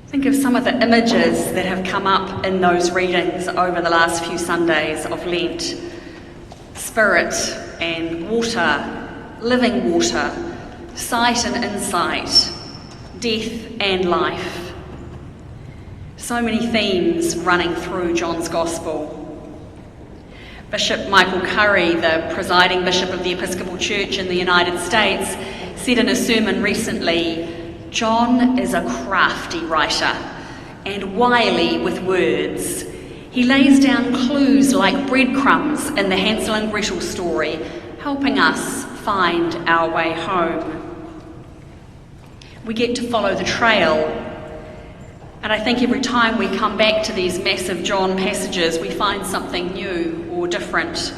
Think of some of the images that have come up in those readings over the last few Sundays of Lent. Spirit and water, living water, sight and insight, death and life. So many themes running through John's Gospel. Bishop Michael Curry, the presiding bishop of the Episcopal Church in the United States, said in a sermon recently, "John is a crafty writer and wily with words. He lays down clues like breadcrumbs in the Hansel and Gretel story, helping us find our way home." We get to follow the trail, and I think every time we come back to these massive John passages, we find something new or different.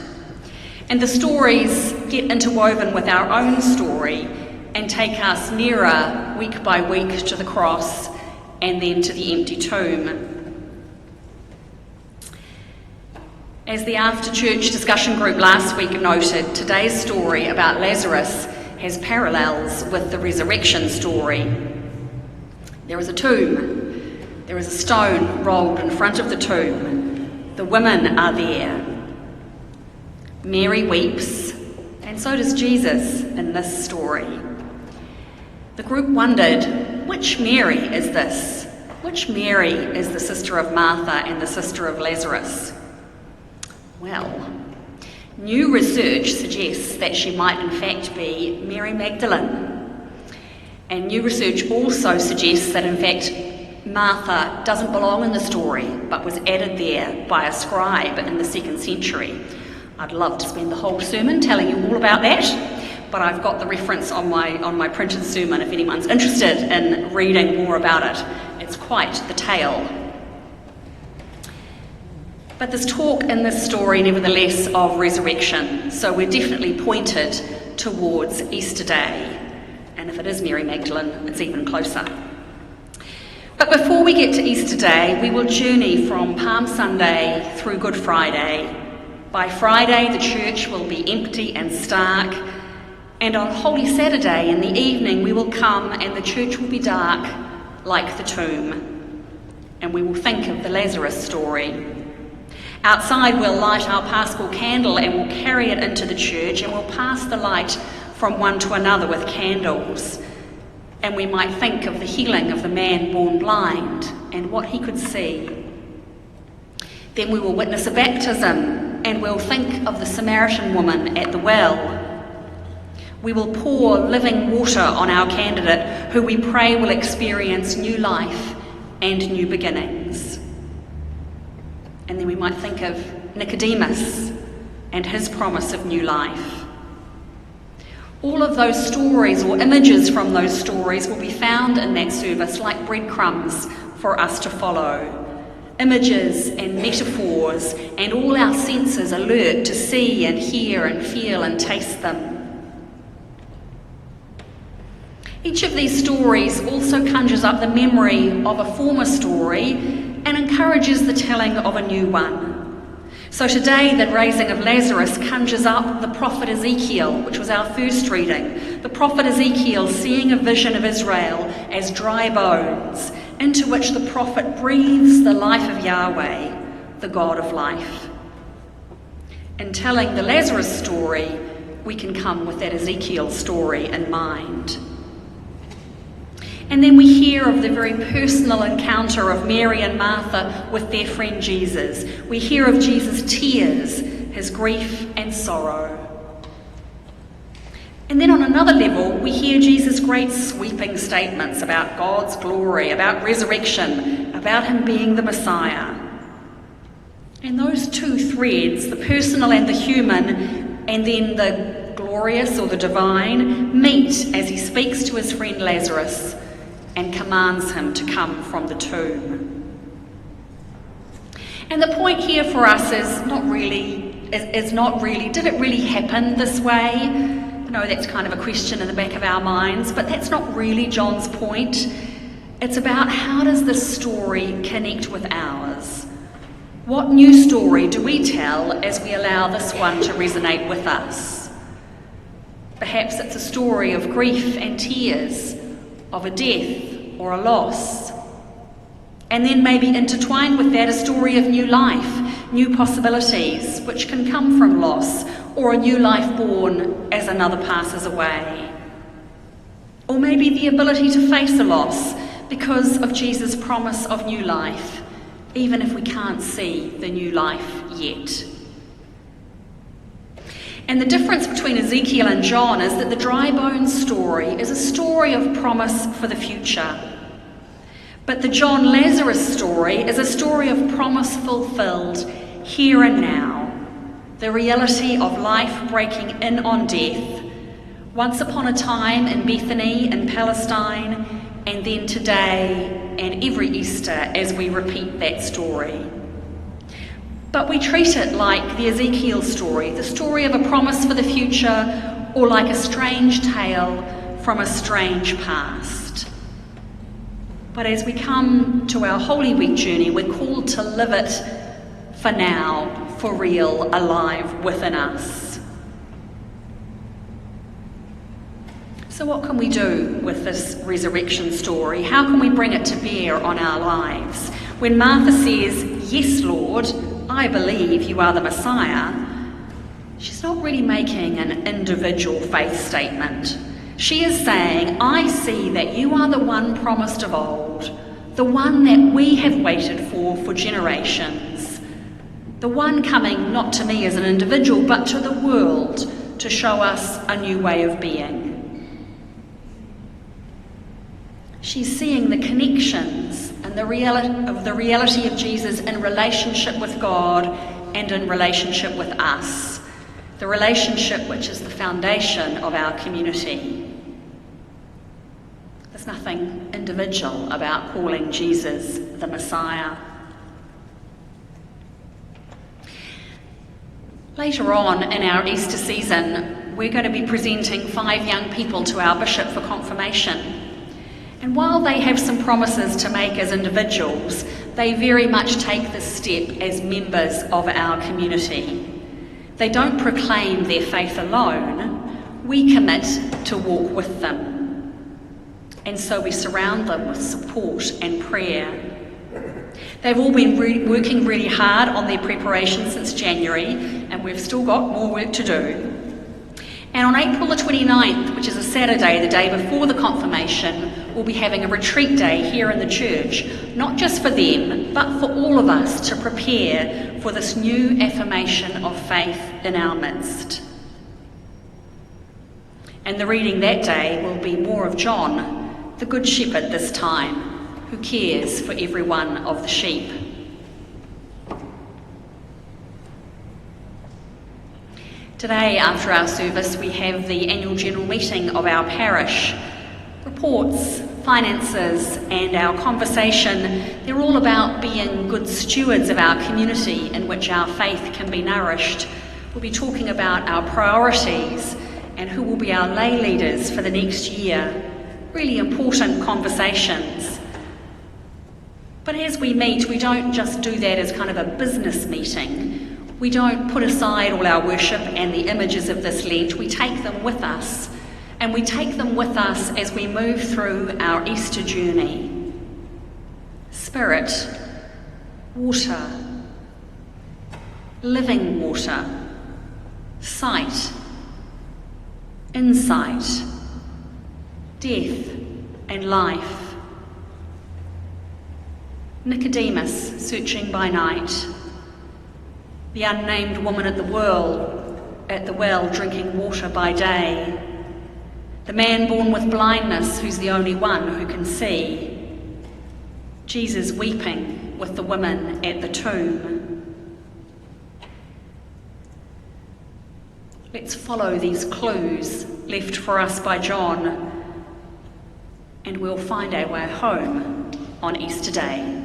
And the stories get interwoven with our own story and take us nearer week by week to the cross and then to the empty tomb. As the after-church discussion group last week noted, today's story about Lazarus has parallels with the resurrection story. There is a tomb. There is a stone rolled in front of the tomb. The women are there. Mary weeps, and so does Jesus in this story. The group wondered, which Mary is this? Which Mary is the sister of Martha and the sister of Lazarus? Well, new research suggests that she might in fact be Mary Magdalene. And new research also suggests that in fact Martha doesn't belong in the story, but was added there by a scribe in the 2nd century. I'd love to spend the whole sermon telling you all about that, but I've got the reference on my printed sermon if anyone's interested in reading more about it. It's quite the tale. But there's talk in this story, nevertheless, of resurrection, so we're definitely pointed towards Easter Day. And if it is Mary Magdalene, it's even closer. But before we get to Easter Day, we will journey from Palm Sunday through Good Friday. By Friday, the church will be empty and stark, and on Holy Saturday in the evening, we will come and the church will be dark like the tomb. And we will think of the Lazarus story. Outside, we'll light our Paschal candle and we'll carry it into the church, and we'll pass the light from one to another with candles. And we might think of the healing of the man born blind and what he could see. Then we will witness a baptism, and we'll think of the Samaritan woman at the well. We will pour living water on our candidate, who we pray will experience new life and new beginnings. And then we might think of Nicodemus and his promise of new life. All of those stories or images from those stories will be found in that service like breadcrumbs for us to follow. Images and metaphors, and all our senses alert to see and hear and feel and taste them. Each of these stories also conjures up the memory of a former story and encourages the telling of a new one. So today, the raising of Lazarus conjures up the prophet Ezekiel, which was our first reading. The prophet Ezekiel seeing a vision of Israel as dry bones, into which the prophet breathes the life of Yahweh, the God of life. In telling the Lazarus story, we can come with that Ezekiel story in mind. And then we hear of the very personal encounter of Mary and Martha with their friend Jesus. We hear of Jesus' tears, his grief and sorrow. And then on another level, we hear Jesus' great sweeping statements about God's glory, about resurrection, about him being the Messiah. And those two threads, the personal and the human, and then the glorious or the divine, meet as he speaks to his friend Lazarus and commands him to come from the tomb. And the point here for us is not really, did it really happen this way? I know that's kind of a question in the back of our minds, but that's not really John's point. It's about how does this story connect with ours? What new story do we tell as we allow this one to resonate with us? Perhaps it's a story of grief and tears, of a death or a loss, And then maybe intertwined with that a story of new life, new possibilities, which can come from loss, or a new life born as another passes away. Or maybe the ability to face a loss because of Jesus' promise of new life, even if we can't see the new life yet. And the difference between Ezekiel and John is that the dry bones story is a story of promise for the future. But the John Lazarus story is a story of promise fulfilled here and now, the reality of life breaking in on death, once upon a time in Bethany in Palestine, and then today and every Easter as we repeat that story. But we treat it like the Ezekiel story, the story of a promise for the future, or like a strange tale from a strange past. But as we come to our Holy Week journey, we're called to live it for now, for real, alive within us. So what can we do with this resurrection story? How can we bring it to bear on our lives? When Martha says, "Yes, Lord, I believe you are the Messiah," she's not really making an individual faith statement. She is saying, "I see that you are the one promised of old, the one that we have waited for generations, the one coming not to me as an individual, but to the world to show us a new way of being." She's seeing the connections and the reality of Jesus in relationship with God and in relationship with us, the relationship which is the foundation of our community. There's nothing individual about calling Jesus the Messiah. Later on in our Easter season, we're going to be presenting 5 young people to our bishop for confirmation. And while they have some promises to make as individuals, they very much take this step as members of our community. They don't proclaim their faith alone, we commit to walk with them. And so we surround them with support and prayer. They've all been working really hard on their preparation since January, and we've still got more work to do. And on April the 29th, which is a Saturday, the day before the confirmation, we'll be having a retreat day here in the church, not just for them, but for all of us to prepare for this new affirmation of faith in our midst. And the reading that day will be more of John, the Good Shepherd this time, who cares for every one of the sheep. Today, after our service, we have the annual general meeting of our parish. Reports, finances, and our conversation, they're all about being good stewards of our community in which our faith can be nourished. We'll be talking about our priorities and who will be our lay leaders for the next year. Really important conversations. But as we meet, we don't just do that as kind of a business meeting. We don't put aside all our worship and the images of this Lent. We take them with us. And we take them with us as we move through our Easter journey. Spirit, water, living water, sight, insight, death and life. Nicodemus searching by night. The unnamed woman at the well drinking water by day. The man born with blindness who's the only one who can see. Jesus weeping with the women at the tomb. Let's follow these clues left for us by John, and we'll find our way home on Easter Day.